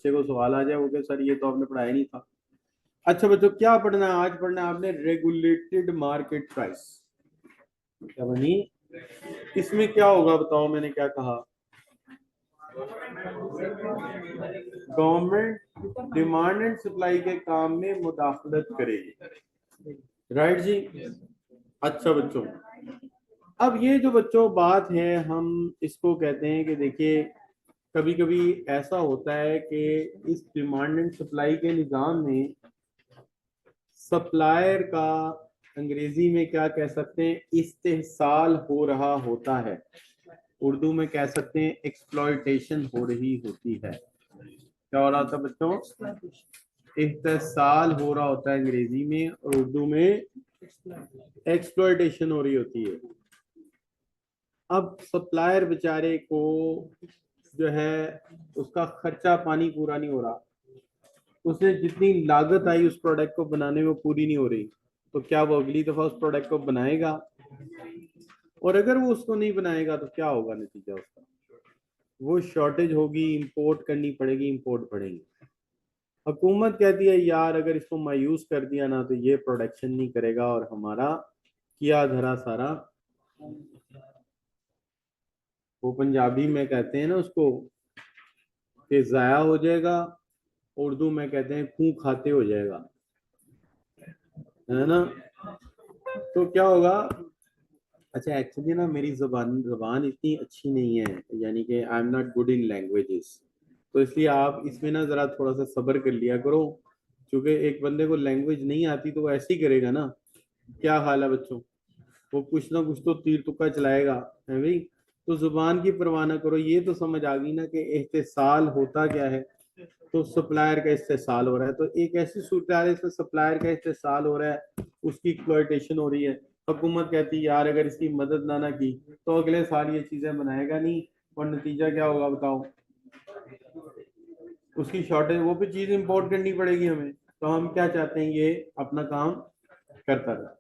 बच्चे को सवाल आ जाए वो कि सर ये तो आपने पढ़ाया नहीं था। अच्छा बच्चों, क्या पढ़ना है आज? पढ़ना है आपने रेगुलेटेड मार्केट प्राइस। क्या बनी? इसमें क्या होगा बताओ, मैंने क्या कहा? गवर्नमेंट डिमांड एंड सप्लाई के काम में मुदाखलत करेगी। राइट जी। अच्छा बच्चों, अब ये जो बच्चों बात है, हम इसको कहते हैं कि देखिए, कभी कभी ऐसा होता है कि इस डिमांड एंड सप्लाई के निज़ाम में सप्लायर का अंग्रेजी में क्या कह सकते हैं, इस्तेहसाल हो रहा होता है। उर्दू में कह सकते हैं एक्सप्लॉयटेशन हो रही होती है। क्या हो रहा था बच्चों? इस्तेहसाल हो रहा होता है अंग्रेजी में, और उर्दू में एक्सप्लॉयटेशन हो रही होती है। अब सप्लायर बेचारे को जो है उसका खर्चा पानी पूरा नहीं हो रहा, उसने जितनी लागत आई उस प्रोडक्ट को बनाने में पूरी नहीं हो रही, तो क्या वो अगली दफा उस प्रोडक्ट को बनाएगा? और अगर वो उसको नहीं बनाएगा तो क्या होगा नतीजा उसका? वो शॉर्टेज होगी, इंपोर्ट करनी पड़ेगी, इंपोर्ट बढ़ेगी। हुकूमत कहती है यार अगर इसको मायूस कर दिया ना तो ये प्रोडक्शन नहीं करेगा और हमारा किया धरा सारा, वो पंजाबी में कहते हैं ना उसको, कि जाया हो जाएगा। उर्दू में कहते हैं खूं खाते हो जाएगा, है ना? तो क्या होगा? अच्छा एक्चुअली ना मेरी जबान जबान इतनी अच्छी नहीं है, यानी कि I am not good in languages, तो इसलिए आप इसमें ना जरा थोड़ा सा सब्र कर लिया करो, क्योंकि एक बंदे को लैंग्वेज नहीं आती तो वो ऐसे ही करेगा ना। क्या हाल है बच्चों? वो कुछ ना कुछ तो तीर तुक्का चलाएगा, है भाई? तो जुबान की परवाह ना करो, ये तो समझ आ गई ना कि इस्तेसाल होता क्या है। तो सप्लायर का इस्तेसाल हो रहा है, तो एक ऐसी सूरत है इसमें सप्लायर का इस्तेसाल हो रहा है, उसकी एक्सप्लॉयटेशन हो रही है। हुकूमत कहती है यार अगर इसकी मदद ना की तो अगले साल ये चीजें बनाएगा नहीं, और नतीजा क्या होगा बताओ? उसकी शॉर्टेज, वो भी चीज इंपोर्ट करनी पड़ेगी हमें। तो हम क्या चाहते हैं, ये अपना काम करता रहे।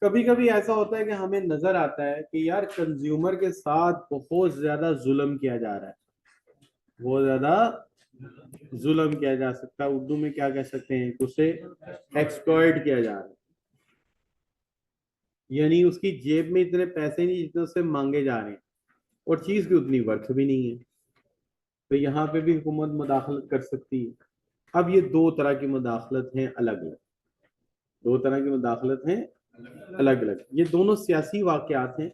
कभी कभी ऐसा होता है कि हमें नजर आता है कि यार कंज्यूमर के साथ बहुत ज्यादा जुल्म किया जा रहा है, बहुत ज्यादा जुल्म किया जा सकता है। उर्दू में क्या कह सकते हैं, उसे एक्सप्लॉइट किया जा रहा है, यानी उसकी जेब में इतने पैसे नहीं जितने उससे मांगे जा रहे हैं, और चीज की उतनी वर्थ भी नहीं है। तो यहाँ पे भी हुकूमत मुदाखलत कर सकती है। अब ये दो तरह की मुदाखलत हैं अलग अलग, दो तरह की मुदाखलत हैं अलग अलग, ये दोनों सियासी वाकयात हैं।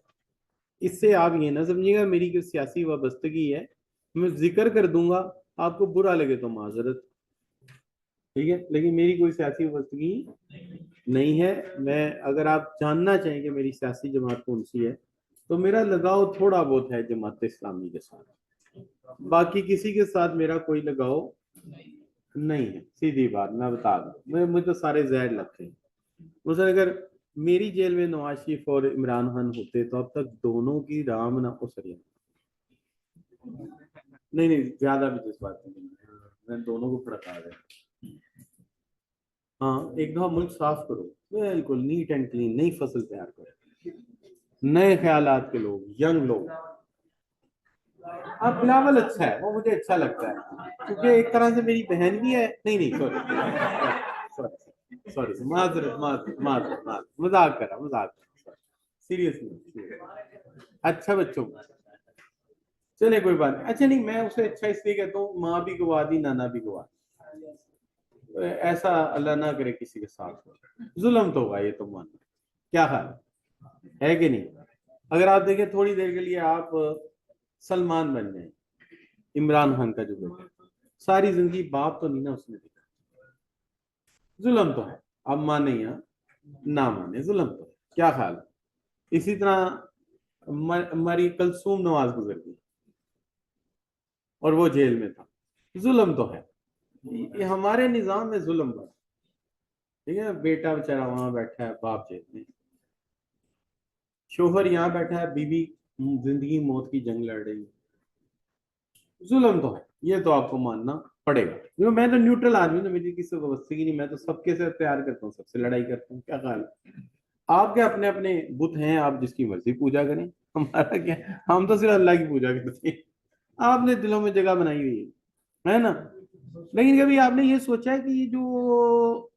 इससे आप ये ना समझिएगा मेरी कोई सियासी वाबस्तगी है, मैं जिक्र कर दूंगा, आपको बुरा लगे तो माजरत, ठीक है, लेकिन मेरी कोई सियासी वाबस्तगी नहीं है। मैं, अगर आप जानना चाहें कि मेरी सियासी जमात कौन सी है, तो मेरा लगाव थोड़ा बहुत है जमात इस्लामी के साथ, बाकी किसी के साथ मेरा कोई लगाव नहीं है। सीधी बात मैं बता दूं, मुझे तो सारे जहर लगते हैं। मुझे अगर मेरी जेल में नवाज शरीफ और इमरान खान होते तो अब तक दोनों की राम ना हो सरिया। नहीं नहीं, ज्यादा भी जज्बाती नहीं है। मैं दोनों को फड़का रहा। हाँ, एक दफा मुल्क साफ करो, बिल्कुल नीट एंड क्लीन, नई फसल तैयार करो, नए ख्यालात के लोग, यंग लोग। अब बिलावल अच्छा है, वो मुझे अच्छा लगता है, क्योंकि एक तरह से मेरी बहन भी है। नहीं नहीं, सॉरी सॉरी, माजरत माजरत माजरत माजरत, मजाक करा, मजाक करा, सीरियसली। अच्छा बच्चों, चले कोई बात नहीं। अच्छा नहीं, मैं उसे अच्छा इसलिए कहता हूँ, माँ भी गवा दी, नाना भी गवा दी। तो ऐसा अल्लाह ना करे किसी के साथ, जुल्म तो होगा, ये तो मान। क्या हाल है कि नहीं? अगर आप देखें थोड़ी देर के लिए, आप सलमान बन जाए, इमरान खान का जो बेटा, सारी जिंदगी बाप तो नहीं ना उसने देखा, जुल्म तो है। अब माने या ना माने, जुल्म तो है। क्या ख्याल है? इसी तरह हमारी कलसूम नवाज गुजर गई और वो जेल में था, जुल्म तो है। ये हमारे निजाम में जुल्म बड़ा, ठीक है। बेटा बेचारा वहां बैठा है, बाप जेल में, शोहर यहाँ बैठा है, बीवी जिंदगी मौत की जंग लड़ रही है। जुल्म तो है, ये तो आपको मानना पड़ेगा, क्योंकि मैं तो न्यूट्रल आदमी ना, मेरी किसी व्यवस्था की नहीं, मैं तो सबके से प्यार करता हूँ, सबसे लड़ाई करता हूँ। क्या ख्याल है? आपके अपने अपने बुत हैं, आप जिसकी मर्जी पूजा करें, हमारा क्या? हम तो सिर्फ अल्लाह की पूजा करते हैं। आपने दिलों में जगह बनाई हुई है ना? लेकिन कभी आपने ये सोचा है कि ये जो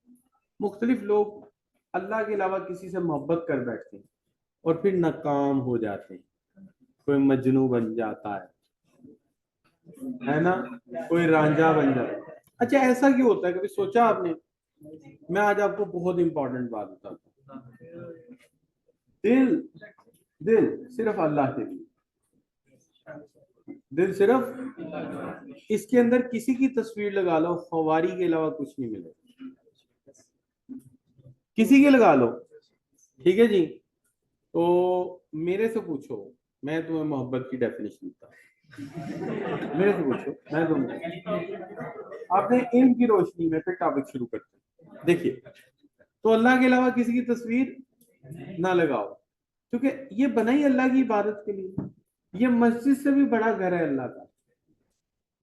मुख्तलिफ लोग अल्लाह के अलावा किसी से मोहब्बत कर बैठते हैं और फिर नाकाम हो जाते हैं, कोई मजनू बन जाता है ना, कोई रांझा बन जाता है। अच्छा, ऐसा क्यों होता है, कभी सोचा आपने? मैं आज आपको बहुत इंपॉर्टेंट बात बताता हूँ। दिल दिल सिर्फ अल्लाह के लिए, दिल सिर्फ, इसके अंदर किसी की तस्वीर लगा लो, खवारी के अलावा कुछ नहीं मिलेगा, किसी की लगा लो, ठीक है जी। तो मेरे से पूछो, मैं तुम्हें मोहब्बत की डेफिनेशन बता, मेरे से पूछो, मैं तुम्हें आपने इल्म की रोशनी में फिर टॉपिक शुरू करते हैं। देखिए, तो अल्लाह के अलावा किसी की तस्वीर ना लगाओ, क्योंकि ये बना ही अल्लाह की इबादत के लिए। ये मस्जिद से भी बड़ा घर है अल्लाह का,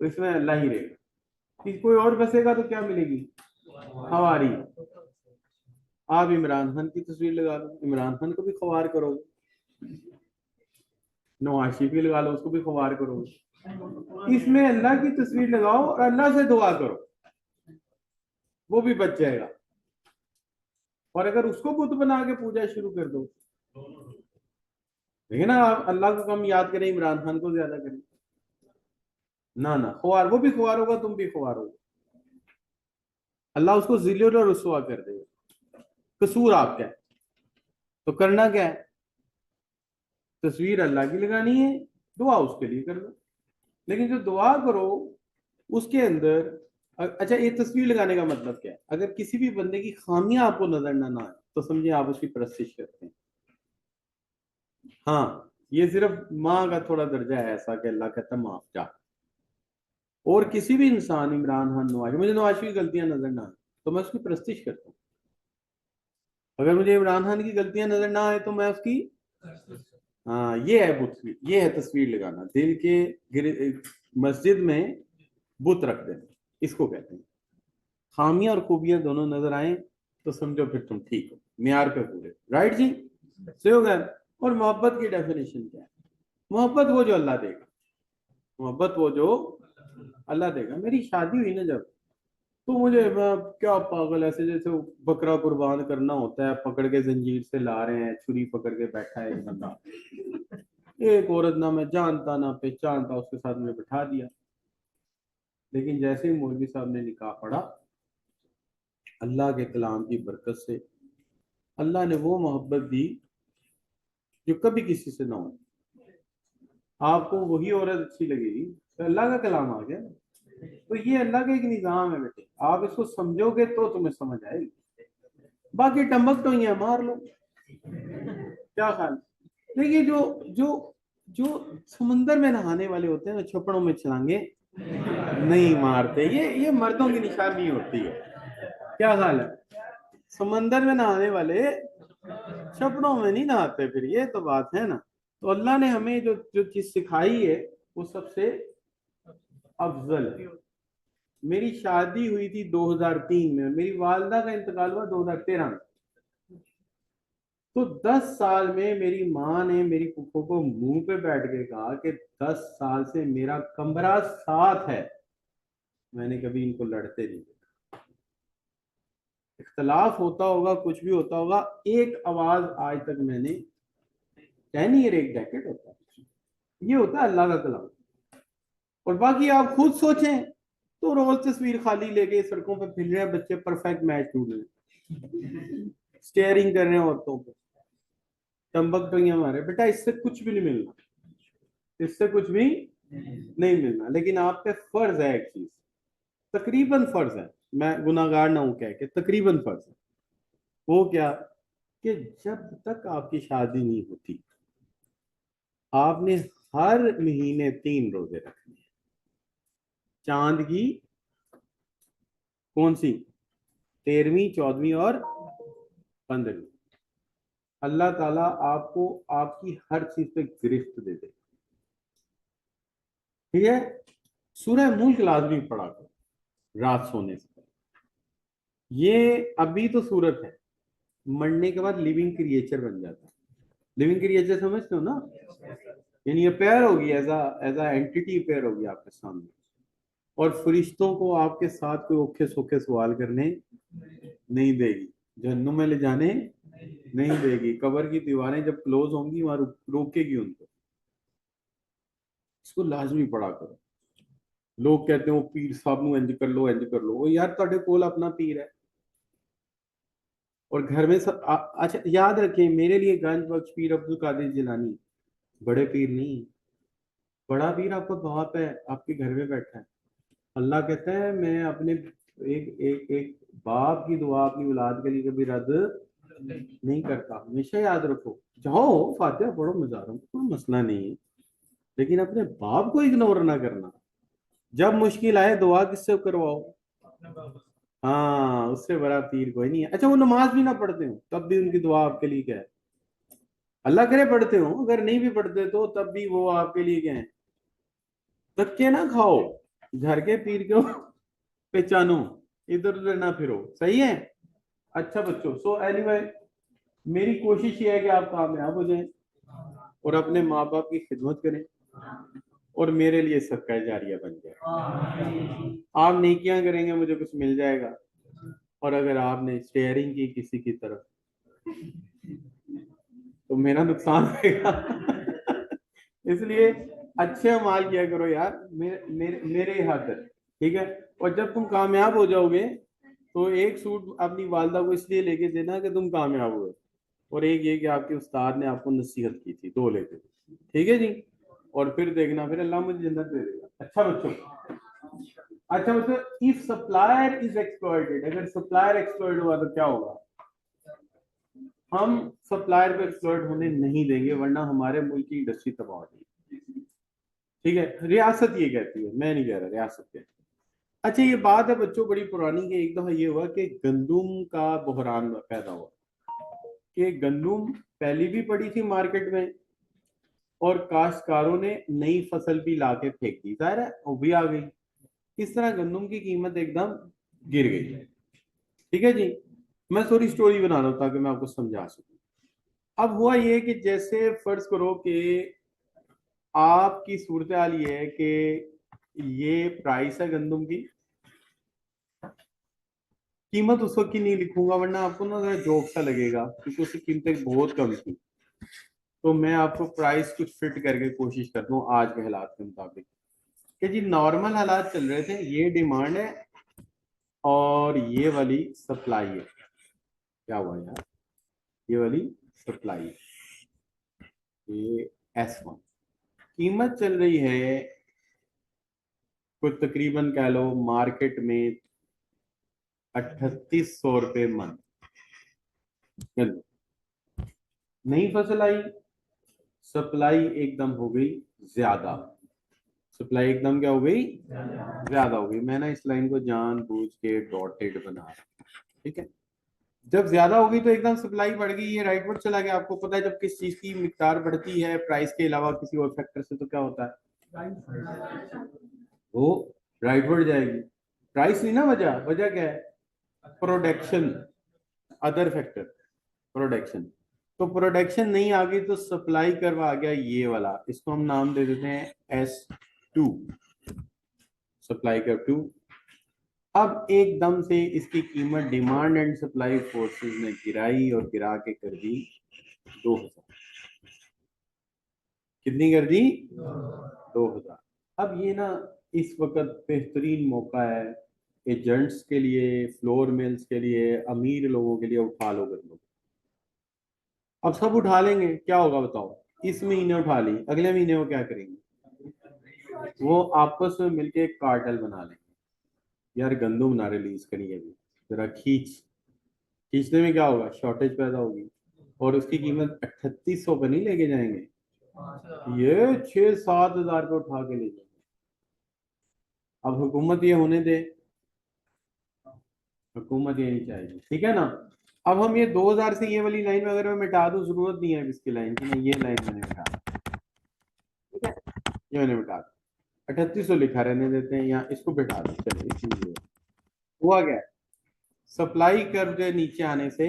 तो इसमें अल्लाह ही रहेगा। कि कोई और बसेगा तो क्या मिलेगी? हवारी। आप इमरान खान की तस्वीर लगा लो, इमरान खान को भी ख्वार करोगे, नवाज शरीफ भी लगा लो, उसको भी ख्वार करोगे। इसमें अल्लाह की तस्वीर लगाओ और अल्लाह से दुआ करो, वो भी बच जाएगा। और अगर उसको बुत बना के पूजा शुरू कर दो, देखिए ना, आप अल्लाह को कम याद करें, इमरान खान को ज्यादा करें, ना ना, ख्वार, वो भी ख्वार होगा, तुम भी ख्वार होगा, अल्लाह उसको जिल्लत और रुसवा कर देगा। कसूर आपका है, तो करना क्या है? तस्वीर अल्लाह की लगानी है, दुआ उसके लिए करना। लेकिन जो दुआ करो उसके अंदर, अच्छा, ये तस्वीर लगाने का मतलब क्या है? अगर किसी भी बंदे की खामियां आपको नजर ना आए तो समझिए आप उसकी परस्तिश करते हैं। हाँ, ये सिर्फ माँ का थोड़ा दर्जा है ऐसा कि अल्लाह कहता माफ जा। और किसी भी इंसान, इमरान खान, नवाज, मुझे नवाज की गलतियां नजर ना आए तो मैं उसकी परस्तिश करता हूँ। अगर मुझे इमरान खान की गलतियां नजर ना आए तो मैं उसकी, हाँ, ये है बुत, ये है तस्वीर लगाना, दिल के मस्जिद में बुत रख देना, इसको कहते हैं। खामियां और खूबियां दोनों नजर आए तो समझो फिर तुम ठीक हो, मियार पे पूरे, राइट जी, सही हो गया। और मोहब्बत की डेफिनेशन क्या है? मोहब्बत वो जो अल्लाह देगा, मोहब्बत वो जो अल्लाह देगा। मेरी शादी हुई ना जब, तो मुझे, मैं क्या पागल, ऐसे जैसे वो बकरा कुर्बान करना होता है, पकड़ के जंजीर से ला रहे हैं, छुरी पकड़ के बैठा है एक बंदा, एक औरत ना मैं जानता ना पहचानता, उसके साथ में बिठा दिया। लेकिन जैसे ही मौलवी साहब ने निकाह पढ़ा, अल्लाह के कलाम की बरकत से अल्लाह ने वो मोहब्बत दी जो कभी किसी से ना हो। आपको वही औरत अच्छी लगेगी तो अल्लाह का कलाम आ गया। तो ये अल्लाह का एक निजाम है बेटे, आप इसको समझोगे तो तुम्हें समझ आएगी। बाकी टम्बक तो ही है, मार लो, क्या ख्याल? देखिए, जो जो जो समंदर में नहाने वाले होते हैं ना, छपड़ों में छलांगे नहीं मारते, ये मर्दों की निशानी होती है। क्या हाल है? समंदर में नहाने वाले छपड़ों में नहीं नहाते, फिर ये तो बात है ना। तो अल्लाह ने हमें जो जो चीज सिखाई है वो सबसे अफजल है। मेरी शादी हुई थी 2003 में, मेरी वालदा का इंतकाल हुआ 2013 में। तो 10 साल में मेरी माँ ने मेरी फूफो को मुंह पे बैठ के कहा कि 10 साल से मेरा कमरा साथ है, मैंने कभी इनको लड़ते नहीं देखा। इख्तलाफ होता होगा, कुछ भी होता होगा, एक आवाज आज तक मैंने, 10 ईयर एक डेकेड होता है, ये होता है अल्लाह का कलाम। और बाकी आप खुद सोचें, तो रोज तस्वीर खाली लेके सड़कों पर फिर रहे हैं बच्चे, परफेक्ट मैच ढूंढ रहे, स्टेयरिंग कर रहे हैं औरतों पे, टम्बक तो हमारे बेटा, इससे कुछ भी नहीं मिलना, इससे कुछ भी नहीं मिलना। लेकिन आप पे फर्ज है एक चीज, तकरीबन फर्ज है, मैं गुनाहगार ना हूं कह के, तकरीबन फर्ज है। वो क्या? कि जब तक आपकी शादी नहीं होती, आपने हर महीने 3 रोजे रखने हैं। चांद की कौन सी? 13वीं, 14वीं और 15वीं। अल्लाह ताला आपको आपकी हर चीज पे गिरफ्त दे दे, ठीक है? सूरह मुल्क लाजमी पढ़ा करो रात सोने से पहले। ये अभी तो सूरत है, मरने के बाद लिविंग क्रिएचर बन जाता है। लिविंग क्रिएचर समझते हो ना? यानी ये पेयर होगी, एज एज एंटिटी पेयर होगी आपके सामने। और फरिश्तों को आपके साथ कोई औखे सौखे सवाल करने नहीं देगी, जहन्नुम में ले जाने नहीं देगी। कब्र की दीवारें जब क्लोज होंगी वहां रोकेगी उनको। इसको लाजमी पढ़ा करो। लोग कहते हैं वो पीर साहब ਨੂੰ इंज कर लो इंज कर लो, वो यार ਤੁਹਾਡੇ ਕੋਲ अपना पीर है। और घर में सब अच्छा याद रखें, मेरे लिए गंज बख्श पीर अब्दुल कादिर जिलानी बड़े पीर नहीं, बड़ा पीर आपका बाप है, आपके घर में बैठा है। अल्लाह कहता है मैं अपने एक एक एक बाप की दुआ अपनी औलाद के लिए कभी रद्द नहीं करता। हमेशा याद रखो, जाओ फातिहा पढ़ो मजारों, कोई मसला नहीं है, लेकिन अपने बाप को इग्नोर ना करना। जब मुश्किल आए दुआ किससे करवाओ? हाँ, उससे बड़ा पीर कोई नहीं है। अच्छा वो नमाज भी ना पढ़ते हो तब भी उनकी दुआ आपके लिए क्या है? अल्लाह करे पढ़ते हो, अगर नहीं भी पढ़ते तो तब भी वो आपके लिए क्या है? धक्के ना खाओ, घर के पीर को पहचानो, इधर उधर ना फिरो, सही है। अच्छा बच्चों, सो एनीवे मेरी कोशिश ये है कि आप कामयाब हो जाएं और अपने माँ बाप की खिदमत करें और मेरे लिए सदका जारिया बन जाए। आप नेकियां करेंगे मुझे कुछ मिल जाएगा, और अगर आपने शेयरिंग की किसी की तरफ तो मेरा नुकसान होगा। इसलिए अच्छे अमाल किया करो यार, मेरे खातिर, ठीक है। और जब तुम कामयाब हो जाओगे तो एक सूट अपनी वालदा को इसलिए लेके देना कि तुम कामयाब हुए, और एक ये कि आपके उस्ताद ने आपको नसीहत की थी, दो लेके, ठीक है जी। और फिर देखना, फिर अल्लाह मुझे जन्नत दे देगा। अच्छा बच्चों, इफ सप्लायर इज एक्सप्लॉइटेड, अगर सप्लायर एक्सप्लॉइट हुआ तो क्या होगा? हम सप्लायर को एक्सप्लॉइट होने नहीं देंगे, वरना हमारे मुल्क की इंडस्ट्री तबाह हो जाएगी, ठीक है। रियासत ये कहती है, मैं नहीं कह रहा, रियासत कहती है। अच्छा ये बात है बच्चों बड़ी पुरानी, कि एक दफा ये हुआ कि गंदुम का बहरान पैदा हुआ, कि गंदुम पहली भी पड़ी थी मार्केट में और काश्तकारों ने नई फसल भी लाके फेंक दी, जाहिर है वो भी आ गई। इस तरह गंदुम की कीमत एकदम गिर गई, ठीक है जी। मैं थोड़ी स्टोरी बना रहा हूं ताकि मैं आपको समझा सकूं। अब हुआ ये कि जैसे फर्ज करो कि आपकी सूरत हाल ये है कि ये प्राइस है गंदुम की, कीमत उस वक्त की नहीं लिखूंगा वरना आपको ना जरा जोक सा लगेगा, क्योंकि उसकी कीमतें बहुत कम थी। तो मैं आपको प्राइस कुछ फिट करके कोशिश करता हूँ आज के हालात के मुताबिक, कि जी नॉर्मल हालात चल रहे थे, ये डिमांड है और ये वाली सप्लाई है। क्या हुआ यार, ये वाली सप्लाई है, ये S1 कीमत चल रही है कुछ तकरीबन कह लो मार्केट में 3800 रुपये मन। नई फसल आई, सप्लाई एकदम हो गई ज्यादा, सप्लाई एकदम क्या हो गई? ज्यादा हो गई। मैं ना इस लाइन को जानबूझ के डॉटेड बना रहा हूं, ठीक है। जब ज्यादा होगी तो एकदम सप्लाई बढ़ गई, ये राइटवर्ड चला गया। आपको पता है जब किस चीज की मिकदार बढ़ती है प्राइस के अलावा किसी और फैक्टर से, तो क्या होता है? वो राइटवर्ड जाएगी। प्राइस नहीं ना, वजह वजह क्या है? Production, other factor, production. तो प्रोडक्शन नहीं आ गई तो सप्लाई कर्व आ गया ये वाला, इसको हम नाम दे देते हैं S2, सप्लाई कर्व 2। अब एकदम से इसकी कीमत डिमांड एंड सप्लाई फोर्सेस ने गिराई और गिरा के कर दी 2000। कितनी कर दी? 2000। अब ये ना इस वक्त बेहतरीन मौका है एजेंट्स के लिए, फ्लोर मिल्स के लिए, अमीर लोगों के लिए, उठा लो कर लो। अब सब उठा लेंगे, क्या होगा बताओ? इस महीने उठा ली, अगले महीने वो क्या करेंगे? वो आपस में मिलके एक कार्टेल बना लेंगे, यार गंदुम ना रिलीज करिए अभी, जरा खींचने में क्या होगा? शॉर्टेज पैदा होगी और उसकी कीमत 3800 पे नहीं लेके जाएंगे, ये 6-7 हजार पे उठा के ले जाएंगे। अब हुकूमत ये होने दे, हुकूमत ये नहीं चाहेगी, ठीक है ना। अब हम ये 2000 से ये वाली लाइन में अगर मैं मिटा दूं, जरूरत नहीं है इसकी लाइन की, मैं ये लाइन मैंने मिटा दी, ठीक है, ये मैंने मिटा दी। 3800 लिखा रहने देते हैं, यहाँ इसको बिठा दो। चलिए हुआ क्या? सप्लाई कर्व के नीचे आने से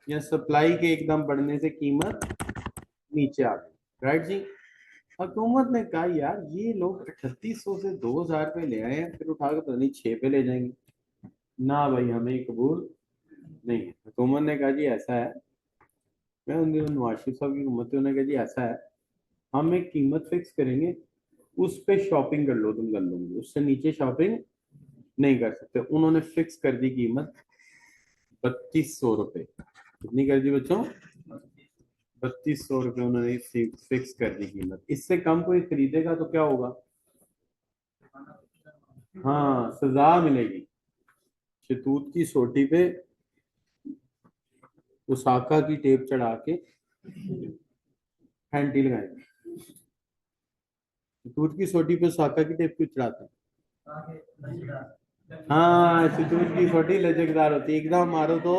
या सप्लाई के एकदम बढ़ने से कीमत नीचे आ गई, राइट जी। हुकूमत ने कहा यार ये लोग 3800 से 2000 पे ले आए हैं, फिर उठा के पता नहीं 6 पे ले जाएंगे। ना भाई हमें कबूल नहीं है। हुकूमत ने कहा जी ऐसा है, मैं उन दिनों नवाज शरीफ साहब की हुकूमत थी, उन्होंने कहा जी ऐसा है, हम एक कीमत फिक्स करेंगे, उस पे शॉपिंग कर लो तुम गंदम, उससे नीचे शॉपिंग नहीं कर सकते। उन्होंने फिक्स कर दी कीमत 3200 रुपये। कितनी कर दी बच्चों? 3200 रुपये उन्होंने फिक्स कर दी कीमत। इससे कम कोई खरीदेगा तो क्या होगा? हाँ सजा मिलेगी। शतूत की सोटी पे उसाका की टेप चढ़ा के फैंटी लगाएंगे। शतूत की सोटी पे उसाका की टेप क्यों चढ़ाते हैं? हाँ शतूत की सोटी लचकदार होती है, एकदम मारो तो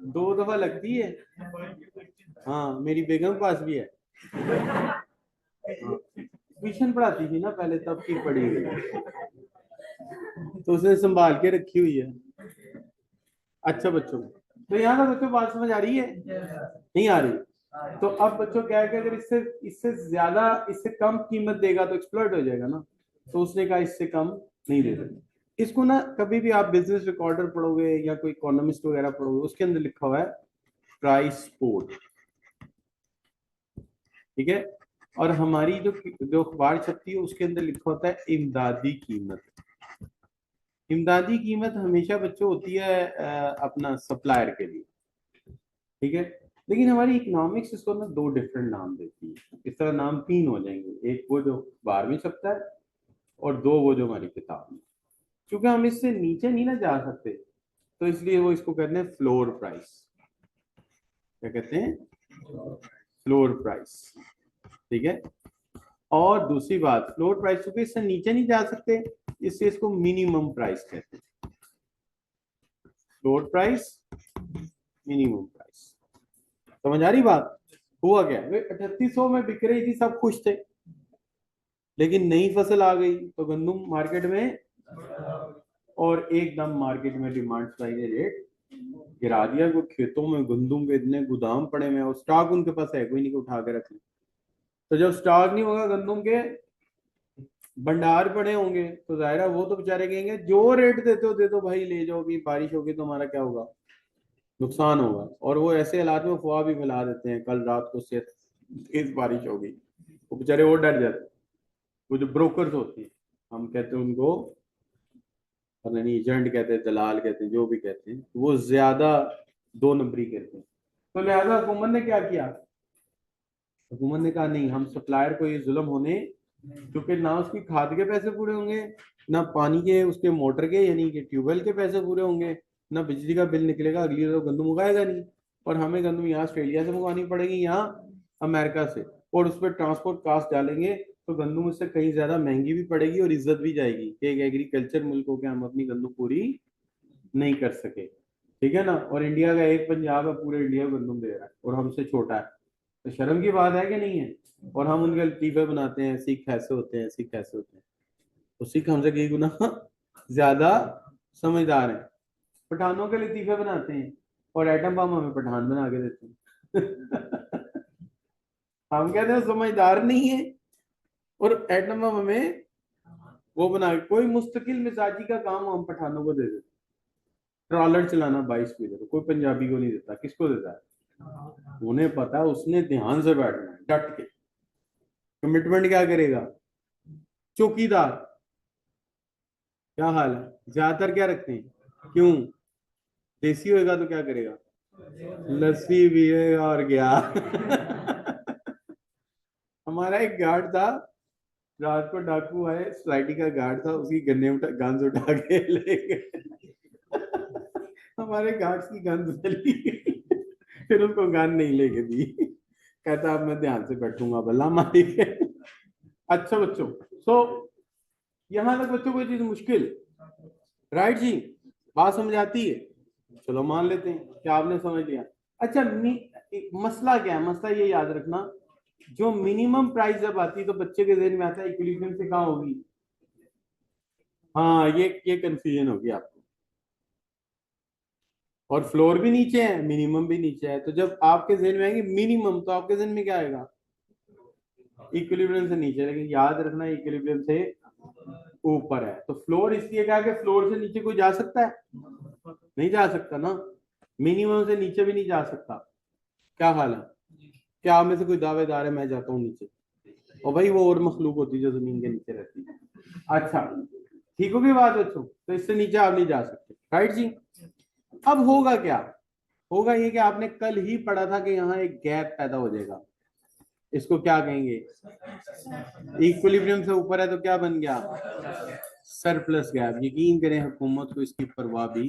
2 दफा लगती है। हाँ मेरी बेगम के पास भी है। हाँ, ट्यूशन पढ़ाती थी ना पहले, तब की पढ़ी हुई है, तो उसने संभाल के रखी हुई है। अच्छा बच्चों, तो यहाँ तक बच्चों बात समझ आ रही है? नहीं आ रही? तो अब बच्चों क्या है कि अगर इससे इससे ज्यादा, इससे कम कीमत देगा तो एक्सप्लॉइट हो जाएगा ना, तो उसने कहा इससे कम नहीं दे सकते। इसको ना कभी भी आप बिजनेस रिकॉर्डर पढ़ोगे या कोई इकोनॉमिस्ट वगैरह पढ़ोगे, उसके अंदर लिखा हुआ है प्राइस कोड, ठीक है। और हमारी जो जो अखबार छपती है उसके अंदर लिखा होता है इमदादी कीमत। इमदादी कीमत हमेशा बच्चों होती है अपना सप्लायर के लिए, ठीक है। लेकिन हमारी इकोनॉमिक्स इसको ना 2 डिफरेंट नाम देती है, इस तरह नाम 3 हो जाएंगे, एक वो जो अखबार में छपता है और 2 वो जो हमारी किताब में। क्योंकि हम इससे नीचे नहीं ना जा सकते, तो इसलिए वो इसको कहते हैं फ्लोर प्राइस। क्या कहते हैं? फ्लोर प्राइस, ठीक है। और दूसरी बात, फ्लोर प्राइस क्योंकि इससे नीचे नहीं जा सकते, इससे इसको मिनिमम प्राइस कहते हैं। Floor price, minimum price. समझ आ रही बात? हुआ क्या, वे 3800 में बिक रही थी, सब खुश थे, लेकिन नई फसल आ गई तो गंदम मार्केट में, और एकदम मार्केट में डिमांड सप्लाई ने रेट गिरा दिया। को खेतों में गंदम के इतने गोदाम पड़े हुए हैं और स्टॉक उनके पास है कोई नहीं कि उठा के रख ले। तो जब स्टॉक नहीं होगा, गंदम के भंडार पड़े होंगे, तो जाहिर है वो तो बेचारे कहेंगे जो रेट देते हो दे दो भाई, ले जाओ, भी बारिश होगी तो हमारा क्या होगा, नुकसान होगा। और वो ऐसे हालात में अफवाह भी फैला देते हैं कल रात को से तेज बारिश होगी, वो बेचारे वो डर जाते हैं। वो जो ब्रोकर्स होते हैं, हम कहते हैं उनको, पता नहीं एजेंट कहते हैं, दलाल कहते हैं, जो भी कहते हैं, वो ज्यादा 2 नंबरी करते हैं। तो लिहाजा हुकूमत ने क्या किया, हुकूमत ने कहा नहीं, हम सप्लायर को ये जुल्म होने, क्योंकि ना उसकी खाद के पैसे पूरे होंगे, ना पानी के उसके मोटर के यानी कि ट्यूबवेल के पैसे पूरे होंगे, ना बिजली का बिल निकलेगा, अगली तो गंदम उगाएगा नहीं, और हमें गंदम यहाँ ऑस्ट्रेलिया से मंगवानी पड़ेगी, यहाँ अमेरिका से, और उस पर ट्रांसपोर्ट कास्ट डालेंगे तो गंदम उससे कहीं ज्यादा महंगी भी पड़ेगी और इज्जत भी जाएगी कि एक एग्रीकल्चर मुल्क हो के हम अपनी गंदम पूरी नहीं कर सके, ठीक है ना। और इंडिया का एक पंजाब है, पूरे इंडिया को गंदम दे रहा है और हमसे छोटा है, तो शर्म की बात है कि नहीं है? और हम उनके लतीफे बनाते हैं, सिख ऐसे होते हैं, सिख ऐसे होते हैं, तो सिख हमसे कई गुना ज्यादा समझदार हैं। पठानों के लतीफे बनाते हैं और एटम बम हमें पठान बना के देते हैं। हम कहते हैं समझदार नहीं है, और एटम बम हमें वो बना के, कोई मुस्तकिल मिजाजी का काम हम पठानों को दे देते। ट्रॉलर चलाना 22 मीटर कोई पंजाबी को नहीं देता, किसको देता है? उन्हें पता है, उसने ध्यान से बैठना है डट के। कमिटमेंट क्या करेगा? चौकीदार। क्या हाल है? ज्यादातर क्या रखते हैं? क्यों? देसी होएगा तो क्या करेगा? लस्सी भी है और क्या। हमारा एक गार्ड था, रात को डाकू आए, सोसाइटी का गार्ड था, उसकी गन्ने उठा गन्स उठा के ले गए। हमारे गार्ड्स की गन चली गई, फिर उसको गन नहीं लेके दी, कहता अब मैं ध्यान से बैठूंगा भला मारी के। अच्छा बच्चों, सो यहां तक बच्चों को चीज मुश्किल, राइट जी? बात समझ आती है? चलो मान लेते हैं कि आपने समझ लिया। अच्छा मसला क्या है? मसला ये याद रखना, जो मिनिमम प्राइस जब आती है तो बच्चे के जहन में आता है इक्विलिब्रियम से कहाँ होगी। हाँ ये कंफ्यूजन होगी आपको। और फ्लोर भी नीचे है, मिनिमम भी नीचे है, तो जब आपके जहन में आएंगे मिनिमम, तो आपके जहन में क्या आएगा? इक्विलिब्रियम से नीचे, लेकिन याद रखना इक्विलिब्रियम से ऊपर है। तो फ्लोर इसलिए कहा कि फ्लोर से नीचे कोई जा सकता है? नहीं जा सकता ना। मिनिमम से नीचे भी नहीं जा सकता। क्या हाल है? क्या आप में से कोई दावेदार है मैं जाता हूँ नीचे? और भाई वो और मखलूक होती है जो जमीन के नीचे रहती है। अच्छा, ठीक होगी बात बच्चों? तो इससे नीचे आप नहीं जा सकते, राइट जी। अब होगा क्या? होगा ये कि आपने कल ही पढ़ा था कि यहाँ एक गैप पैदा हो जाएगा। इसको क्या कहेंगे? इक्विलिब्रियम से ऊपर है तो क्या बन गया? Surplus gap. यकीन करें हुकूमत को इसकी परवाह भी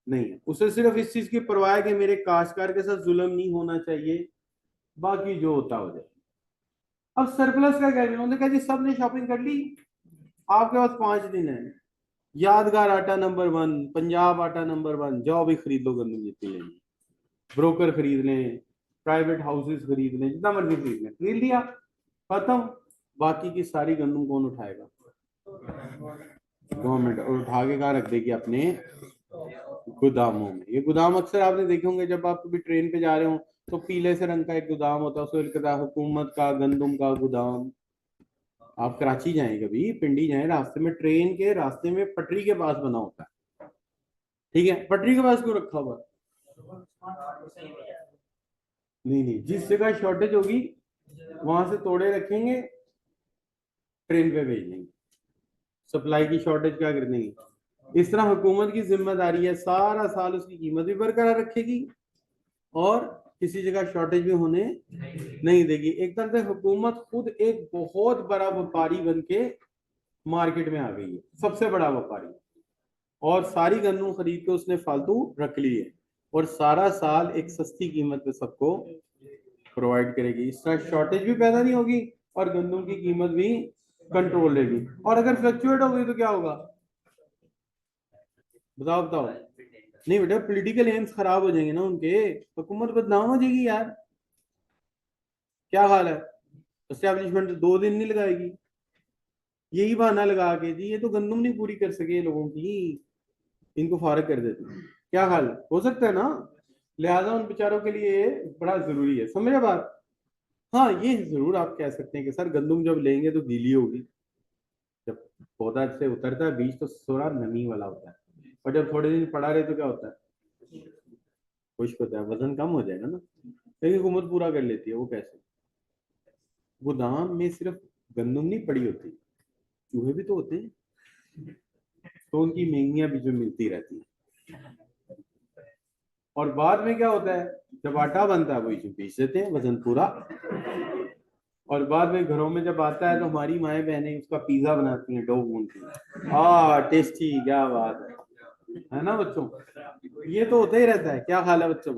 नहीं है। उसे सिर्फ इस चीज की परवाह है कि मेरे काश्तकार के साथ जुल्म नहीं होना चाहिए, बाकी जो होता हो जाए। अब सरप्लस का कह रहे हैं, उन्होंने कहा जी सबने शॉपिंग कर ली, आपके पास 5 दिन है। यादगार आटा नंबर 1, पंजाब आटा नंबर 1, जाओ भी खरीद लो गंदम जितनी लेनी, ब्रोकर खरीद लें, प्राइवेट हाउसेस खरीद लें, जितना मर्जी खरीद लें। खरीद लिया, खत्म। बाकी की सारी गंदम कौन उठाएगा? गवर्नमेंट। और उठा के कहाँ रख देगी? अपने गोदामों में। ये गोदाम अक्सर आपने देखे होंगे, जब आप कभी ट्रेन पे जा रहे हो तो पीले से रंग का एक गोदाम होता है, उसको लिखा है हुकूमत का गंदम का गोदाम। आप कराची जाएं, कभी पिंडी जाएं, रास्ते में, ट्रेन के रास्ते में पटरी के पास बना होता है, ठीक है? पटरी के पास क्यों रखा हुआ? नहीं नहीं, जिस जगह शॉर्टेज होगी वहां से तोड़े रखेंगे, ट्रेन पे भेज देंगे। सप्लाई की शॉर्टेज क्या कर देंगे। इस तरह हुकूमत की जिम्मेदारी है सारा साल उसकी कीमत भी बरकरार रखेगी और किसी जगह शॉर्टेज भी होने नहीं देगी। एक तरह से हुकूमत खुद एक बहुत बड़ा व्यापारी बन के मार्केट में आ गई है, सबसे बड़ा व्यापारी। और सारी गंदम खरीद के उसने फालतू रख ली है और सारा साल एक सस्ती कीमत पे सबको प्रोवाइड करेगी। इस तरह शॉर्टेज भी पैदा नहीं होगी और गंदम की कीमत भी कंट्रोल रहेगी। और अगर फ्लक्चुएट हो गई तो क्या होगा? बताओ बताओ। नहीं बेटा, पॉलिटिकल एम्स खराब हो जाएंगे ना उनके, हुकूमत बदनाम हो जाएगी यार। क्या हाल है? एस्टेब्लिशमेंट 2 दिन नहीं लगाएगी, यही बहाना लगा के जी ये तो गंदम नहीं पूरी कर सके लोगों की, इनको फारग कर देते हैं। क्या हाल है? हो सकता है ना। लिहाजा उन बेचारों के लिए बड़ा जरूरी है, समझे बात? हाँ, ये जरूर आप कह सकते हैं कि सर गंदम जब लेंगे तो गीली होगी। जब पौधा से उतरता है बीज तो थोड़ा नमी वाला होता है, और जब थोड़े दिन पड़ा रहे तो क्या होता है? खुश्क होता है, वजन कम हो जाएगा ना। लेकिन हुकूमत पूरा कर लेती है। वो कैसे? गोदाम में सिर्फ गंदम नहीं पड़ी होती, चूहे भी तो होते हैं, तो उनकी महंगियां भी जो मिलती रहती है। और बाद में क्या होता है? जब आटा बनता है वही जो बेच देते हैं, वजन पूरा। और बाद में घरों में जब आता है तो हमारी माए बहनें उसका पिज्जा बनाती हैं, डो गूंथती हैं, टेस्टी, क्या बात है ना बच्चों? ये तो होता ही रहता है। क्या हाल है बच्चों?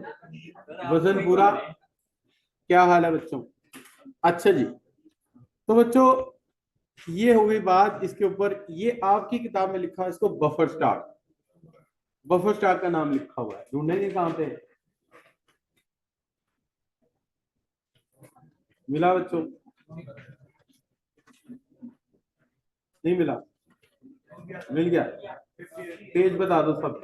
वजन पूरा। क्या हाल है बच्चों? अच्छा जी, तो बच्चों ये हो गई बात इसके ऊपर। ये आपकी किताब में लिखा है इसको बफर स्टॉक। बफर स्टॉक का नाम लिखा हुआ है, ढूंढेंगे कहां पे? मिला बच्चों? नहीं मिला? मिल गया? पेज बता दो सब।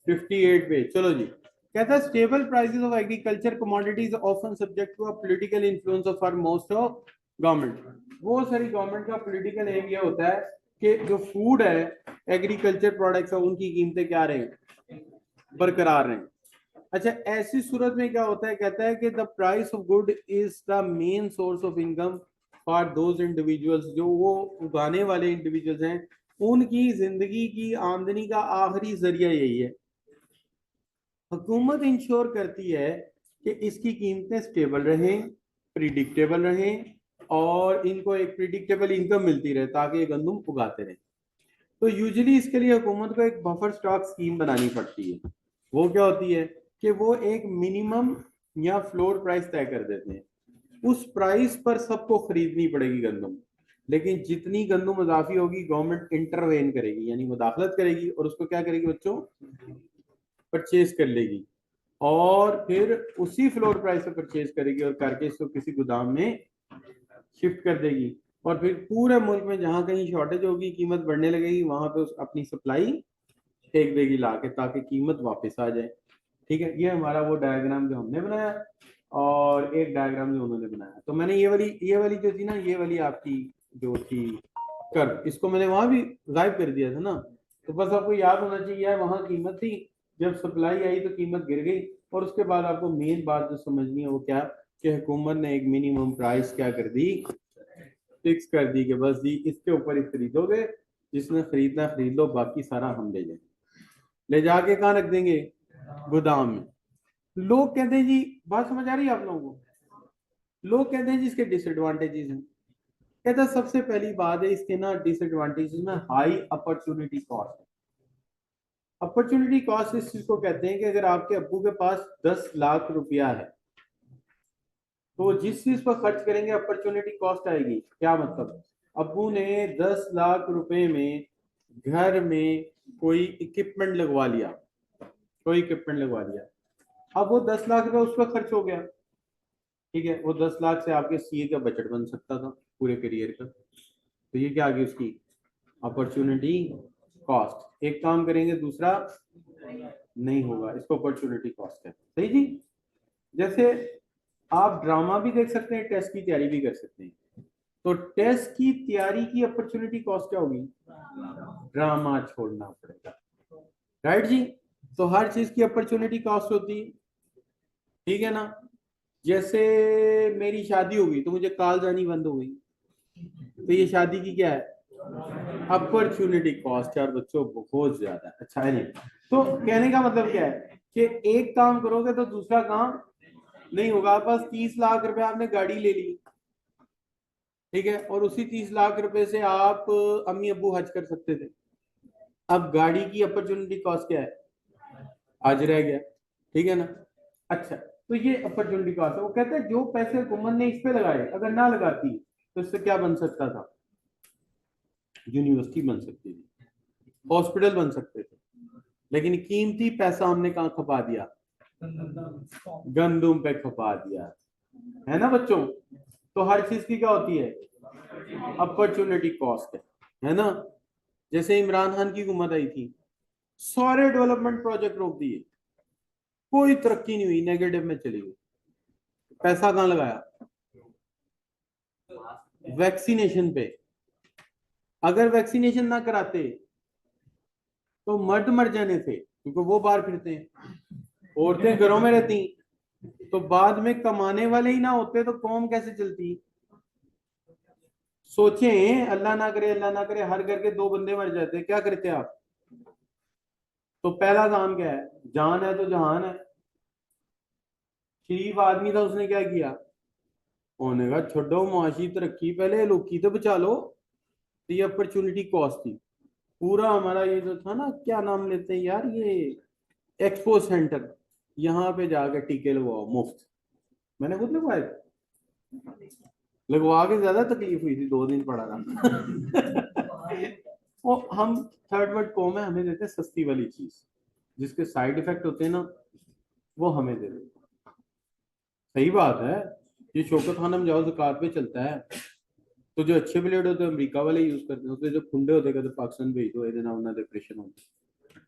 58 पेज। चलो जी। कहता है stable prices of agriculture commodities often subject to a political influence of most of government. वो सारी गवर्नमेंट का पॉलिटिकल एम ये होता है कि जो फूड है, एग्रीकल्चर प्रोडक्ट्स है, उनकी कीमतें क्या रहे? बरकरार रहे। अच्छा, ऐसी सूरत में क्या होता है? कहता है कि the price of good is the main source of income for those individuals. जो वो उगाने वाले इंडिविजुअल्स हैं, उनकी जिंदगी की आमदनी का आखिरी जरिया यही है। हुकूमत इंश्योर करती है कि इसकी कीमतें स्टेबल रहें, प्रिडिक्टेबल रहें और इनको एक प्रिडिक्टेबल इनकम मिलती रहे ताकि ये गंदम उगाते रहें। तो यूजुअली इसके लिए हुकूमत को एक बफर स्टॉक स्कीम बनानी पड़ती है। वो क्या होती है कि वो एक मिनिमम या फ्लोर प्राइस तय कर देते हैं, उस प्राइस पर सबको खरीदनी पड़ेगी गंदम। लेकिन जितनी गंदम इजाफी होगी गवर्नमेंट इंटरवेन करेगी, यानी मुदाखलत करेगी और उसको क्या करेगी बच्चों? परचेज कर लेगी और फिर उसी फ्लोर प्राइस पे परचेज करेगी और करके इसको किसी गोदाम में शिफ्ट कर देगी। और फिर पूरे मुल्क में जहां कहीं शॉर्टेज होगी, कीमत बढ़ने लगेगी, वहां पे अपनी सप्लाई फेंक देगी ला के ताकि कीमत वापस आ जाए। ठीक है, ये हमारा वो डायग्राम जो हमने बनाया। और एक डायग्राम जो उन्होंने बनाया। तो मैंने ये वाली जो थी ना, ये वाली आपकी जो थी कर्व, इसको मैंने वहां भी गायब कर दिया था ना। तो बस आपको याद होना चाहिए यार, वहां कीमत थी, जब सप्लाई आई तो कीमत गिर गई। और उसके बाद आपको मेन बात जो समझनी है वो क्या, कि हुकूमत ने एक मिनिमम प्राइस क्या कर दी, फिक्स कर दी कि बस जी इसके ऊपर ही खरीदोगे, जिसने खरीदना खरीद लो, बाकी सारा हम ले जाएंगे। ले जाके कहाँ रख देंगे, गोदाम में। लोग कहते हैं जी, बात समझ आ रही है आप लोगों को, लोग कहते हैं जी इसके डिसएडवांटेजेस हैं। कहता है सबसे पहली बात है इसके ना डिसएडवांटेजेस में हाई अपॉर्चुनिटी कॉस्ट है। अपॉर्चुनिटी कॉस्ट इस चीज को कहते हैं कि अगर आपके अब्बू के पास 10 लाख रुपया है, तो जिस चीज पर खर्च करेंगे अपॉर्चुनिटी कॉस्ट आएगी। क्या मतलब, अब्बू ने 10 लाख रुपए में घर में कोई इक्विपमेंट लगवा लिया, कोई इक्विपमेंट लगवा लिया। अब वो 10 लाख रुपए उस पर खर्च हो गया, ठीक है, वो 10 लाख से आपके सीए का बजट बन सकता था पूरे करियर का। तो ये क्या आ गई उसकी अपॉर्चुनिटी कॉस्ट। एक काम करेंगे दूसरा नहीं होगा, इसको अपॉर्चुनिटी कॉस्ट है। सही जी। जैसे आप ड्रामा भी देख सकते हैं, टेस्ट की तैयारी भी कर सकते हैं। तो टेस्ट की तैयारी की अपॉर्चुनिटी कॉस्ट क्या होगी, ड्रामा छोड़ना पड़ेगा, राइट जी। तो हर चीज की अपॉर्चुनिटी कॉस्ट होती है, ठीक है ना। जैसे मेरी शादी होगी तो मुझे कॉल जानी बंद हो गई, तो ये शादी की क्या है, अपॉर्चुनिटी कॉस्ट। यार बच्चों बहुत ज्यादा अच्छा है नहीं। तो कहने का मतलब क्या है कि एक काम करोगे तो दूसरा काम नहीं होगा। बस 30 लाख रुपए आपने गाड़ी ले ली, ठीक है, और उसी 30 लाख रुपए से आप अम्मी अब्बू हज कर सकते थे। अब गाड़ी की अपॉर्चुनिटी कॉस्ट क्या है, आज रह गया, ठीक है ना। अच्छा, तो ये अपॉर्चुनिटी कॉस्ट है। वो कहते हैं जो पैसे हुकूमत ने इस पे लगाए, अगर ना लगाती तो इससे क्या बन सकता था, यूनिवर्सिटी बन सकती थी, हॉस्पिटल बन सकते थे। लेकिन कीमती पैसा हमने कहाँ खपा दिया, गंदुम पे खपा दिया, है ना बच्चों। तो हर चीज की क्या होती है, अपॉर्चुनिटी कॉस्ट है ना। जैसे इमरान खान की हुकूमत आई थी, सारे डेवलपमेंट प्रोजेक्ट रोक दिए, कोई तरक्की नहीं हुई, नेगेटिव में चली गई। पैसा कहाँ लगाया, वैक्सीनेशन पे। अगर वैक्सीनेशन ना कराते तो मर्द मर जाने थे, क्योंकि वो बाहर फिरते हैं, औरतें घरों में रहती। तो बाद में कमाने वाले ही ना होते तो कौम कैसे चलती। सोचें, अल्लाह ना करे हर घर के 2 बंदे मर जाते, क्या करते आप। तो पहला काम क्या है, जान है तो जहान है। शरीफ आदमी था, उसने क्या किया, उन्होंने कहा छोड़ो मुआशी तरक्की, पहले लोग की तो बचा लो। तो ये अपॉर्चुनिटी कॉस्ट थी। पूरा हमारा ये जो था ना, क्या नाम लेते हैं यार, ये एक्सपो सेंटर, यहाँ पे जाकर टीके लगवाओ मुफ्त। मैंने खुद लगवाए थे। लगवा के ज्यादा तकलीफ हुई थी, 2 दिन पड़ा रहा। वो हम थर्ड वर्ल्ड कौम है, हमें देते हैं सस्ती वाली चीज, जिसके साइड इफेक्ट होते हैं ना, वो हमें दे देते हैं। सही बात है। ये शौकत खानम जाओ ज़कात पे चलता है, तो जो अच्छे ब्लेड होते हैं अमेरिका वाले यूज करते हैं, उसके जो खुंडे होते हैं कहते पाकिस्तान भेज दो, ये ना उन्हें डिप्रेशन होता।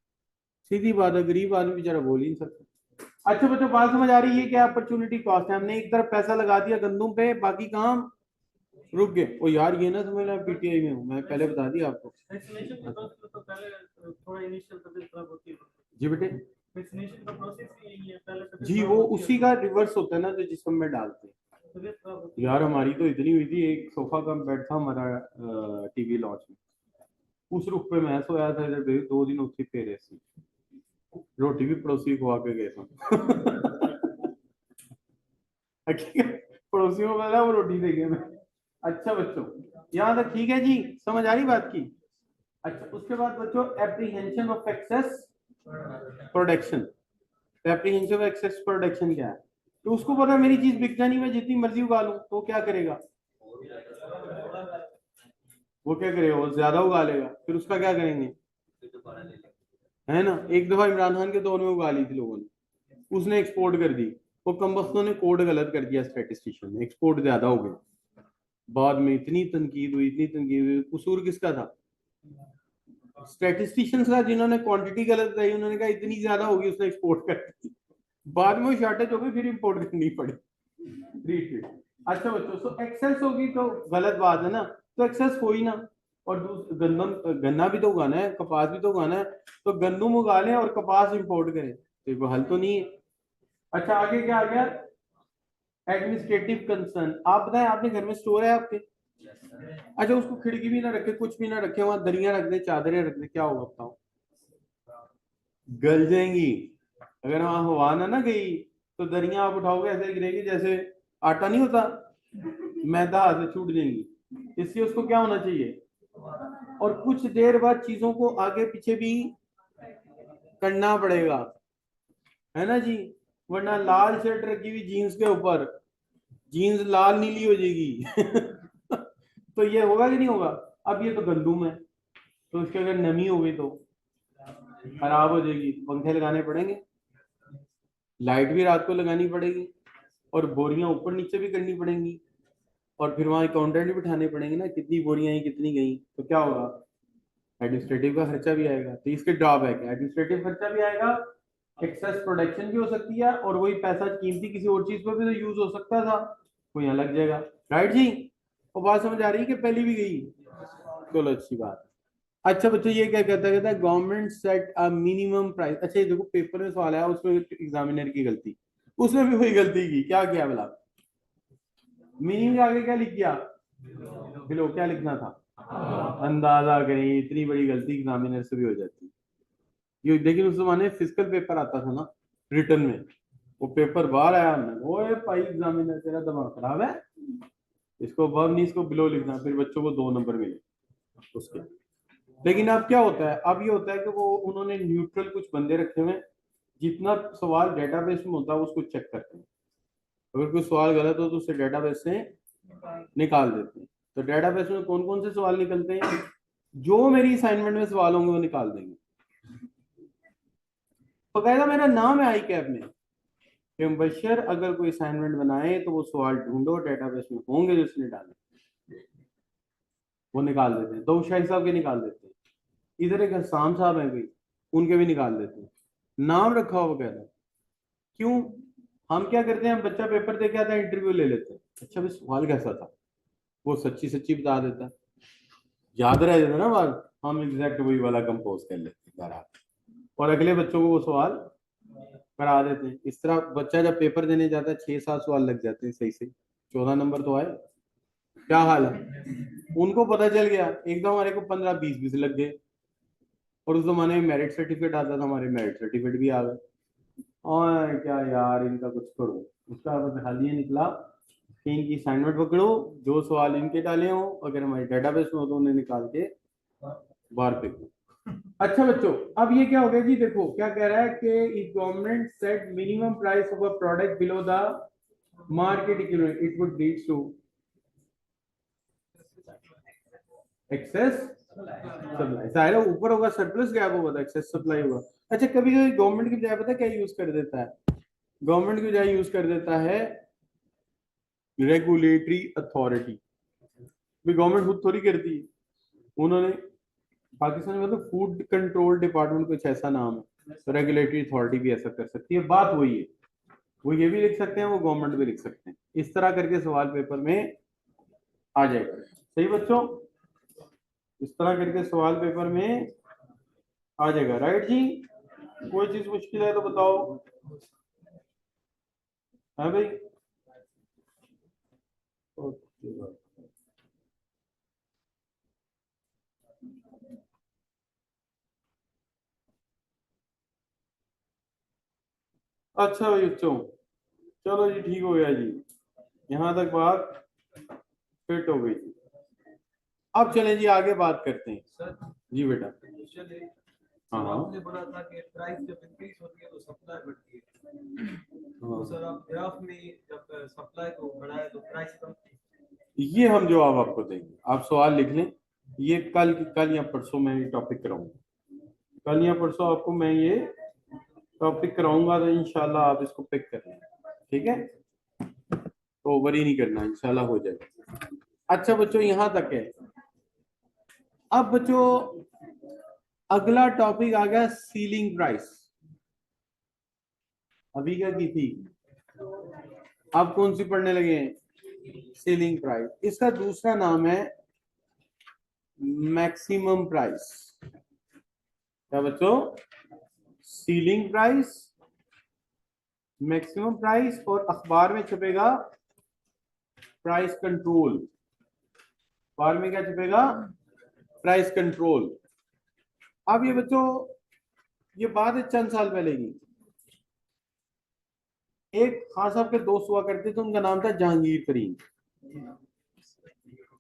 सीधी बात है, गरीब आदमी बेचारा बोल ही नहीं सकता। अच्छा बच्चों, बात समझ आ रही है क्या, अपॉर्चुनिटी कॉस्ट है। हमने एक तरफ पैसा लगा दिया गंदुम पे, बाकी काम रुक गए। ओ यार ये ना समझ लो पीटीआई में हूँ मैं, पहले बता दिया आपको। जी बेटे, जी वो उसी का रिवर्स होता है ना, जो जिसम में डालते हैं। यार हमारी तो इतनी हुई थी, एक सोफा कम बेड था हमारा टीवी लॉन्च में, उस रुख पे मैं सोया था इधर 2 दिन उठी फेरे से, रोटी भी पड़ोसी को आके गए था। पड़ोसियों को बोला वो रोटी देंगे मैं। अच्छा बच्चों, यहाँ तक ठीक है जी, समझ आ रही बात की। अच्छा, उसके बाद बच्चों apprehension of excess production. Apprehension of excess production क्या है, तो उसको पता है मेरी चीज बिक जानी, मैं जितनी मर्जी उगा लूं, तो क्या करेगा, वो क्या करेगा, वो ज्यादा उगा लेगा, फिर उसका क्या करेंगे, है ना। एक दफा इमरान खान के दौर में उगा ली थी लोगों ने, उसने एक्सपोर्ट कर दी। वो कमबख्तों ने कोड गलत कर दिया, स्टैटिस्टिशियन ने, एक्सपोर्ट ज्यादा हो गए। बाद में इतनी तनकीद हुई, इतनी तनकीद हुई, कसूर किसका था, स्टैटिस्टिशियंस का, जिन्होंने क्वांटिटी गलत बताई। उन्होंने कहा इतनी ज्यादा होगी, उसने एक्सपोर्ट कर दी। बाद में वो शॉर्टेज हो गई, फिर इंपोर्ट करनी पड़ी। 3 फीट। अच्छा बच्चों, सो एक्सेस होगी तो गलत बात है ना, तो एक्सेस हो ही ना। और गंदम गन्ना भी तो उगाना है, कपास भी तो उगाना है, तो गंदम उगा लें और कपास इंपोर्ट करें, तो ये हल तो नहीं है। अच्छा आगे क्या आ गया, एडमिनिस्ट्रेटिव कंसर्न। आप बताएं, आपने घर में स्टोर है आपके? अच्छा, उसको खिड़की भी ना रखे, कुछ भी ना रखे, वहां दरियां रख दे, चादरें रख दे, क्या होगा बताओ? गल जाएंगी। अगर वहां हवा ना गई तो दरियां आप उठाओगे ऐसे गिरेगी जैसे आटा नहीं होता, मैदा हाथ से छूट जाएंगी। इसलिए उसको क्या होना चाहिए, और कुछ देर बाद चीजों को आगे पीछे भी करना पड़ेगा, है ना जी। वरना लाल शर्ट रखी हुई जीन्स के ऊपर, जीन्स लाल नीली हो जाएगी तो ये होगा कि नहीं होगा? अब ये तो गंदुम है, तो उसके अगर नमी हो गई तो खराब हो जाएगी, पंखे लगाने पड़ेंगे, लाइट भी रात को लगानी पड़ेगी, और बोरियां ऊपर नीचे भी करनी पड़ेंगी, और फिर वहां अकाउंटेंट भी बिठाने पड़ेंगे ना, कितनी बोरियां आई कितनी गई, तो क्या होगा? एडमिनिस्ट्रेटिव का खर्चा भी आएगा। तो इसके ड्रॉबैक है, एडमिनिस्ट्रेटिव खर्चा भी आएगा, एक्सेस प्रोडक्शन भी हो सकती है, और वही पैसा कीमती किसी और चीज पर भी तो यूज हो सकता था, वो यहाँ लग जाएगा। राइट जी, वो बात समझ आ रही है कि पहली भी गई? चलो अच्छी बात है। अच्छा बच्चों, ये क्या कहता है, कहता है government set a minimum price. अच्छा ये देखो, पेपर में सवाल आया, उसमें एग्जामिनर की गलती, उसमें भी वही गलती की, क्या किया बोला, मीनिंग के आगे क्या लिख दिया, बिलो, क्या लिखना था? अंदाजा करें, इतनी बड़ी गलती एग्जामिनर से भी हो जाती है ये। लेकिन उस जमाने फिजिकल पेपर आता था ना, रिटर्न में, वो पेपर बाहर आया, हमने ओए भाई एग्जामिनर तेरा दिमाग खराब है, इसको वर्ब नहीं इसको बिलो लिखना, फिर बच्चों को 2 नंबर मिले उसके। लेकिन अब क्या होता है, अब ये होता है कि वो उन्होंने न्यूट्रल कुछ बंदे रखे हुए हैं, जितना सवाल डेटाबेस में होता है उसको चेक करते हैं, अगर कोई सवाल गलत हो तो उसे डेटाबेस से निकाल देते हैं। तो डेटाबेस में कौन कौन से सवाल निकलते हैं, जो मेरी असाइनमेंट में सवाल होंगे वो निकाल देंगे। बकायदा मेरा नाम है आई कैप में कि मुबशर अगर कोई असाइनमेंट बनाए तो वो सवाल ढूंढो डेटाबेस में होंगे जो उसने डाले, वो निकाल देते हैं। तो शाही साहब के निकाल देते हैं, इधर एक हसाम साहब हैं कोई, उनके भी निकाल देते हैं, नाम रखा हुआ बकायदा। क्यों? हम क्या करते हैं, हम बच्चा पेपर दे के आता है, इंटरव्यू ले लेते हैं, अच्छा भाई सवाल कैसा था, वो सच्ची सच्ची बता देता है, याद रह जाता है ना बात, हम एग्जैक्ट वही वाला कंपोज कर लेते हैं बहरहाल, और अगले बच्चों को वो सवाल करा देते हैं। इस तरह बच्चा जब पेपर देने जाता है 6-7 सवाल लग जाते हैं सही से, 14 नंबर तो आए, क्या हाल है? उनको पता चल गया, एकदम हमारे को 15-20 लग गए, और उस जमाने में मेरिट सर्टिफिकेट आता था, हमारे मेरिट सर्टिफिकेट भी आ गए। और क्या यार, इनका कुछ करो। उसका हाल ये निकला कि इनकी असाइनमेंट पकड़ो, जो सवाल इनके डाले हो अगर हमारे डेटाबेस में हो तो उन्हें निकाल के बाहर फेंको। अच्छा बच्चों, अब ये क्या हो गया जी, देखो क्या कह रहा है कि if government set minimum price of a product below the market economy it would lead to excess supply. सारा ऊपर होगा सरप्लस, गैप होगा तो एक्सेस सप्लाई होगा। अच्छा कभी कभी गवर्नमेंट की बजाय पता है क्या यूज कर देता है, गवर्नमेंट की बजाय यूज कर देता है रेगुलेटरी अथॉरिटी। गवर्नमेंट खुद थोड़ी करती है, उन्होंने पाकिस्तान में मतलब फूड कंट्रोल डिपार्टमेंट कुछ ऐसा नाम है, तो रेगुलेटरी अथॉरिटी भी ऐसा कर सकती है। बात वही है, वो ये भी लिख सकते हैं, वो गवर्नमेंट भी लिख सकते हैं, इस तरह करके सवाल पेपर में आ जाएगा। सही बच्चों, इस तरह करके सवाल पेपर में आ जाएगा। राइट जी, कोई चीज मुश्किल है तो बताओ, है भाई? ओके। अच्छा भाई बच्चों, चलो जी ठीक हो गया जी, यहाँ तक बात फिट हो गई। अब चलें जी आगे बात करते हैं। सर जी बेटा। चलिए, हाँ सर हाँ आपने बोला था कि प्राइस जब इंक्रीज होती है तो सप्लाई बढ़ती है, तो हाँ, सर आप ग्राफ में जब सप्लाई को बढ़ाए तो प्राइस कम थी। ये हम जवाब आपको देंगे, आप सवाल लिख लें, ये कल या परसों मैं ये टॉपिक कराऊंगा, कल या परसों आपको मैं ये टॉपिक कराऊंगा, तो इंशाल्लाह आप इसको पिक कर लें, ठीक है? तो वरी नहीं करना, इंशाल्लाह हो जाएगा। अच्छा बच्चों, यहाँ तक है। अब बच्चों अगला टॉपिक आ गया सीलिंग प्राइस। अभी क्या की थी, अब कौन सी पढ़ने लगे हैं? Ceiling price. इसका दूसरा नाम है मैक्सिमम प्राइस। क्या बच्चों? सीलिंग प्राइस, मैक्सिमम प्राइस, और अखबार में छपेगा प्राइस कंट्रोल। अखबार में क्या छपेगा? Price control. अब ये बच्चों, ये बात है चंद साल पहले की। एक खान साहब के दोस्त हुआ करते थे, उनका नाम था जहांगीर तरीन।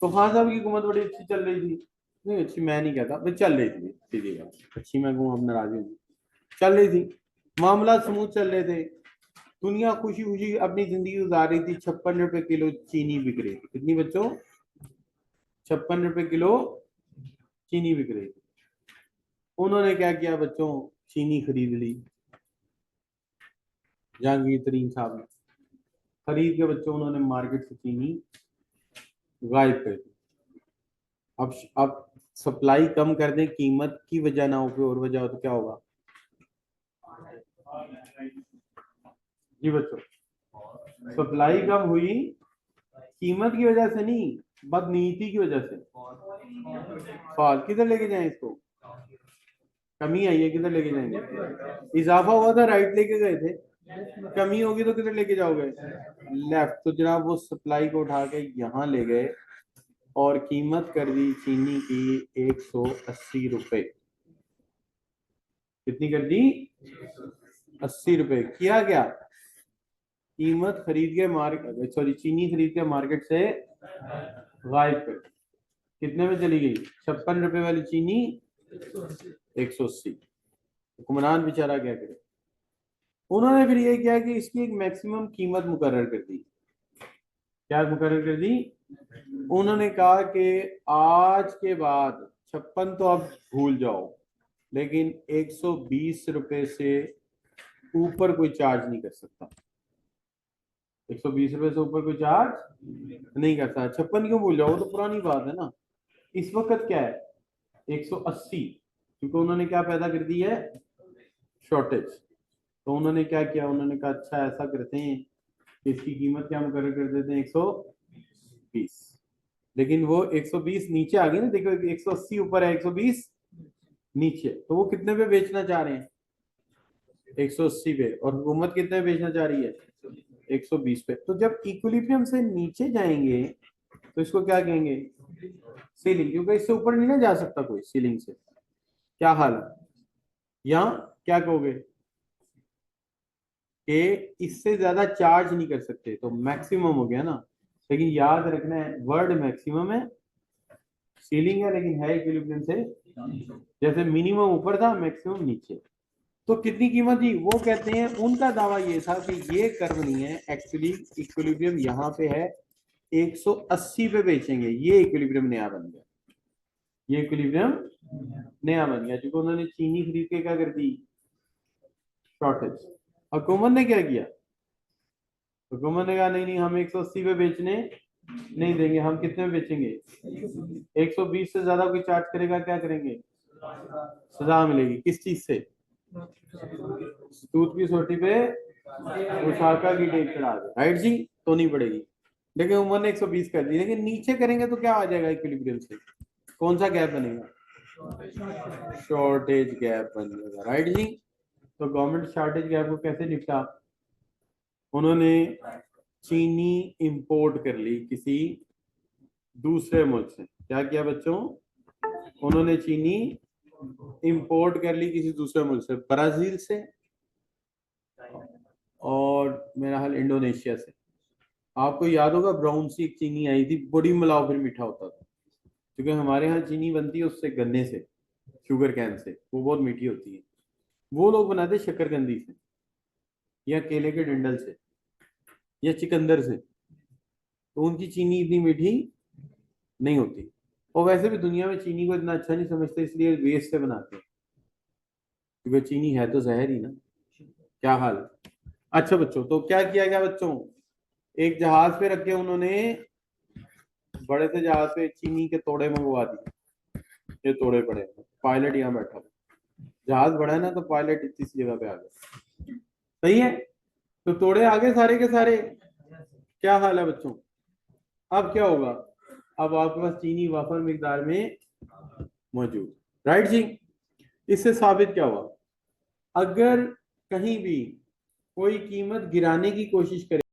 तो खान साहब की हुकूमत बड़ी अच्छी चल रही थी। नहीं, अच्छी मैं नहीं कहता भाई, चल रही थी, सीधी बात, अच्छी मैं कहूँ, अब नाराज हूँ, चल रही थी, मामला स्मूथ चल रहे थे। दुनिया खुशी खुशी अपनी जिंदगी गुजार रही थी। 56 रुपए किलो चीनी बिक रही थी। कितनी बच्चों? 56 रुपए किलो चीनी बिक रही थी। उन्होंने क्या किया बच्चों? चीनी खरीद ली जहांगीर तरीन साहब ने। खरीद के बच्चों उन्होंने मार्केट से चीनी गायब कर दी। अब सप्लाई कम कर दें, कीमत की वजह ना हो, कोई और वजह हो, तो क्या होगा? जी बच्चों, सप्लाई कम हुई कीमत की वजह से नहीं, बदनीति की वजह से। फाल किधर लेके जाएं इसको? कमी आई है, किधर लेके जाएंगे? इजाफा हुआ था, राइट लेके गए थे, कमी होगी तो किधर लेके जाओगे? लेफ्ट। तो जनाब वो सप्लाई को उठा के यहाँ ले गए और कीमत कर दी चीनी की 180 रुपए। कितनी कर दी? 80 रुपए। किया क्या? कीमत खरीद के मार्केट, सॉरी, चीनी खरीद के मार्केट से गायब कर दी। कितने में चली गई? 56 रुपए वाली चीनी 180। हुक्मरान बेचारा क्या करे? उन्होंने फिर ये किया कि इसकी एक मैक्सिमम कीमत मुकर्रर कर दी। क्या मुकर्रर कर दी? उन्होंने कहा कि आज के बाद 56 तो अब भूल जाओ, लेकिन 120 रुपए से ऊपर कोई चार्ज नहीं कर सकता। 120 रुपए से ऊपर कोई चार्ज नहीं करता। 56 क्यों भूल जाओ? वो तो पुरानी बात है ना। इस वक्त क्या है? 180, क्योंकि उन्होंने क्या पैदा कर दी है? शॉर्टेज। तो उन्होंने क्या किया? उन्होंने कहा अच्छा ऐसा करते हैं कि इसकी कीमत क्या मुकर्रर कर देते हैं? 120। लेकिन वो 120 नीचे आ गई ना, देखो 180 ऊपर है, 120 नीचे, तो वो कितने पे बेचना चाह रहे हैं? 180 पे। और हुकूमत कितने पे बेचना चाह रही है? 120 पे। तो जब इक्विलिब्रियम से नीचे जाएंगे तो इसको क्या कहेंगे? सीलिंग, क्योंकि इससे ऊपर नहीं ना जा सकता कोई सीलिंग से। क्या हाल है? यहाँ क्या कहोगे? कि इससे ज्यादा चार्ज नहीं कर सकते, तो मैक्सिमम हो गया ना। लेकिन याद रखना है, वर्ड मैक्सिमम है, सीलिंग है, लेकिन है इक्विलिब्रियम से। जैसे मिनिमम ऊपर था, मैक्सिमम नीचे। तो कितनी कीमत थी? वो कहते हैं, उनका दावा ये था कि ये कर्व नहीं है, एक्चुअली इक्विलिब्रियम यहाँ पे है, 180 पे बेचेंगे। ये इक्विलिब्रियम नया बन गया, ये इक्विलिब्रियम नया बन गया, क्योंकि उन्होंने चीनी खरीद के क्या कर दी? शॉर्टेज। हुकूमत ने क्या किया? हुकूमत ने कहा नहीं नहीं, हम 180 पे बेचने नहीं देंगे, हम कितने में बेचेंगे? 120 से ज्यादा कोई चार्ज करेगा, क्या करेंगे? सजा मिलेगी। किस चीज से? दूध की सोटी पे उशाका की टेक चढ़ा दे, राइट जी, तो नहीं पड़ेगी। लेकिन उमर ने 120 कर दी, लेकिन नीचे करेंगे तो क्या आ जाएगा इक्विलिब्रियम से? कौन सा गैप बनेगा? शॉर्टेज गैप बन जाएगा, राइट जी। तो गवर्नमेंट शॉर्टेज गैप को कैसे निपटा? उन्होंने चीनी इंपोर्ट कर ली किसी दूसरे मुल्क से। क्या किया बच्चों? उन्होंने चीनी इंपोर्ट कर ली किसी दूसरे मुल्क से, ब्राजील से और मेरा हाल इंडोनेशिया से। आपको याद होगा ब्राउन सी एक चीनी आई थी, बड़ी मिलाओ फिर मीठा होता था, क्योंकि हमारे यहाँ चीनी बनती है उससे, गन्ने से, शुगर कैन से, वो बहुत मीठी होती है। वो लोग बनाते शकरकंदी से, या केले के डंडल से, या चिकंदर से, तो उनकी चीनी इतनी मीठी नहीं होती। और वैसे भी दुनिया में चीनी को इतना अच्छा नहीं समझते, इसलिए वेस्ट से बनाते हैं, क्योंकि चीनी है तो जहर ही ना। क्या हाल? अच्छा बच्चों, तो क्या किया गया बच्चों? एक जहाज पे रख के उन्होंने, बड़े से जहाज पे चीनी के तोड़े मंगवा दिए। ये तोड़े पड़े, पायलट यहाँ बैठा, जहाज बड़ा है ना, तो पायलट इतनी सी जगह पे आ गया। सही है। तो तोड़े आ गए सारे के सारे, क्या हाल है बच्चों? अब क्या होगा? अब आपके पास चीनी वाफर मिकदार में मौजूद, राइट जी। इससे साबित क्या हुआ? अगर कहीं भी कोई कीमत गिराने की कोशिश करे